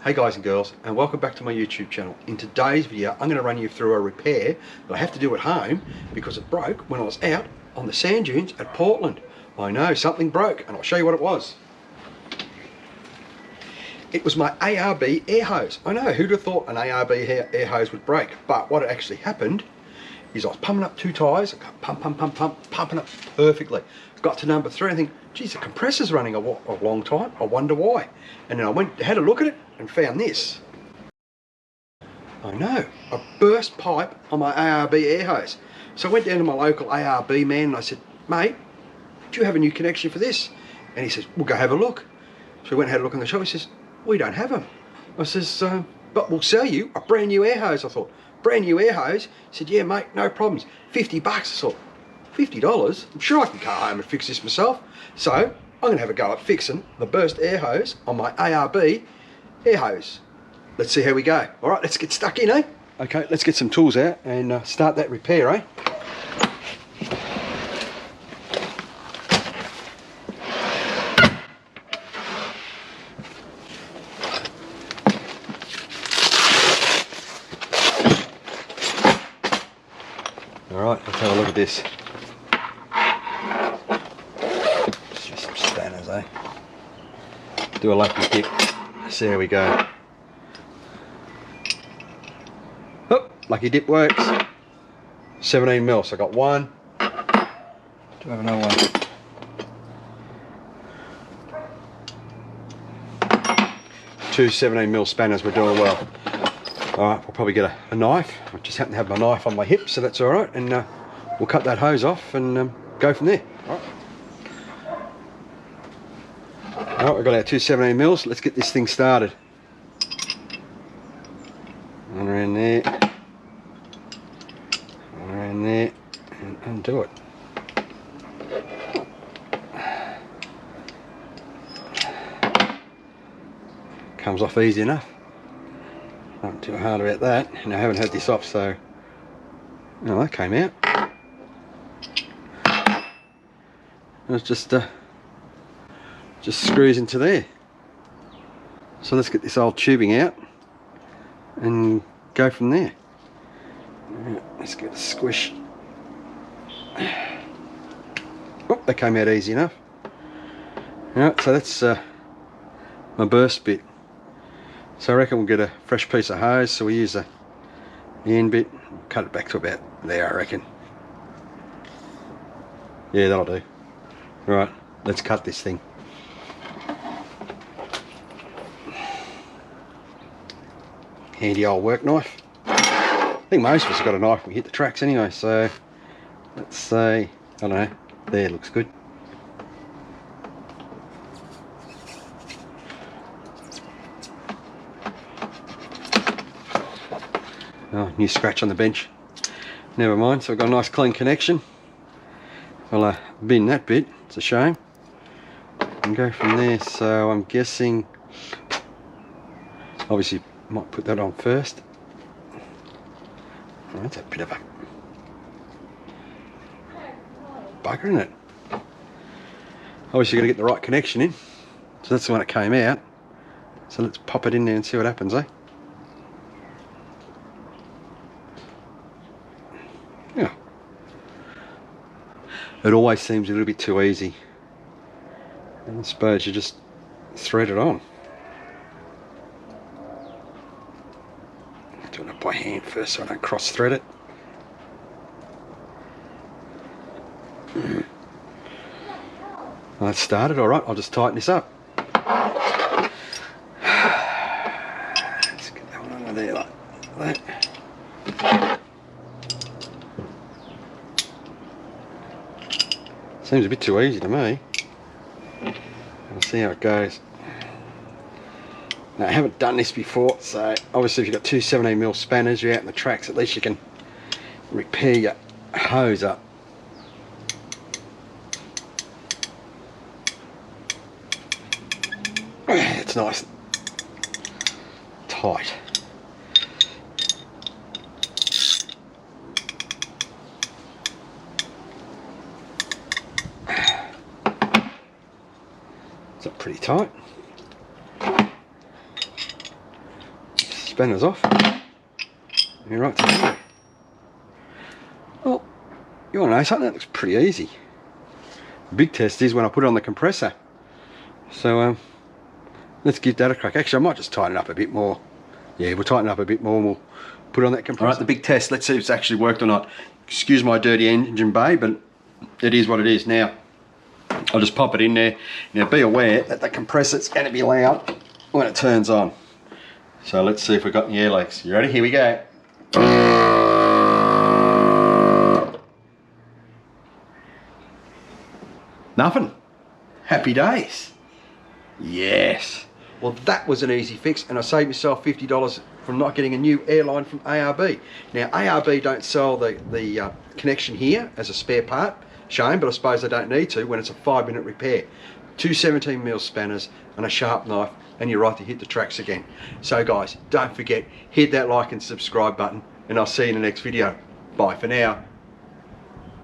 Hey guys and girls, and welcome back to my YouTube channel. In today's video I'm going to run you through a repair that I have to do at home because it broke when I was out on the sand dunes at Portland. I know, something broke, and I'll show you what it was. It was my ARB air hose. I know, who'd have thought an ARB air hose would break, but what actually happened is I was pumping up two tyres, pumping up perfectly. Got to number 3 and I think, geez, the compressor's running a long time, I wonder why. And then I had a look at it and found this. I know, a burst pipe on my ARB air hose. So I went down to my local ARB man and I said, mate, do you have a new connection for this? And he says, we'll go have a look. So we went and had a look in the shop. He says, we don't have them. I says, but we'll sell you a brand new air hose. I thought, brand new air hose? He said, yeah mate, no problems, $50. I thought, $50? I'm sure I can go home and fix this myself. So I'm going to have a go at fixing the burst air hose on my ARB air hose. Let's see how we go. All right, let's get stuck in, eh? Okay, let's get some tools out and start that repair, eh? All right, let's have a look at this. Just some spanners, eh? Do a lucky dip. So there we go. Oh, lucky dip works. 17 mil. So I got one. Do I have another one? Two 17 mil spanners. We're doing well. All right, we'll probably get a knife. I just happen to have my knife on my hip, so that's all right. And we'll cut that hose off and go from there. All right, we've got our two 17 mils. Let's get this thing started. One around there. One around there. And undo it. Comes off easy enough. Not too hard about that, and I haven't had this off, so oh, that came out. It's just screws into there. So let's get this old tubing out and go from there. Let's get a squish. Oh, that came out easy enough. Alright, so that's my burst bit. So I reckon we'll get a fresh piece of hose, so we use the end bit, cut it back to about there, I reckon. Yeah, that'll do. Right, let's cut this thing. Handy old work knife. I think most of us have got a knife when we hit the tracks anyway, so let's say, I don't know, there, looks good. Oh, new scratch on the bench. Never mind, so I've got a nice clean connection. I'll bin that bit, it's a shame. And go from there, so I'm guessing, obviously might put that on first. Oh, that's a bit of a bugger, isn't it? Obviously got to get the right connection in. So that's the one that came out. So let's pop it in there and see what happens, eh? Yeah. It always seems a little bit too easy. And I suppose you just thread it on. Doing it by hand first so I don't cross thread it. Well, that's started, alright, I'll just tighten this up. Let's get that one under there like that. Seems a bit too easy to me. We'll see how it goes. Now I haven't done this before, so obviously if you've got two 17 mil spanners, you're out in the tracks, at least you can repair your hose up. It's nice, tight. It's not pretty tight. spanners off. You're right to here. Well, you want to know something? That looks pretty easy. The big test is when I put it on the compressor. So let's give that a crack. Actually, I might just tighten it up a bit more. Yeah, we'll tighten it up a bit more and we'll put it on that compressor. All right, the big test. Let's see if it's actually worked or not. Excuse my dirty engine bay, but it is what it is. Now, I'll just pop it in there. Now, be aware that the compressor's going to be loud when it turns on. So let's see if we've got any air leaks. You ready? Here we go. Nothing. Happy days. Yes. Well, that was an easy fix, and I saved myself $50 from not getting a new airline from ARB. Now, ARB don't sell the connection here as a spare part. Shame, but I suppose they don't need to when it's a 5-minute repair. 2 17mm spanners and a sharp knife, and you're right to hit the tracks again. So guys, don't forget, hit that like and subscribe button, and I'll see you in the next video. Bye for now.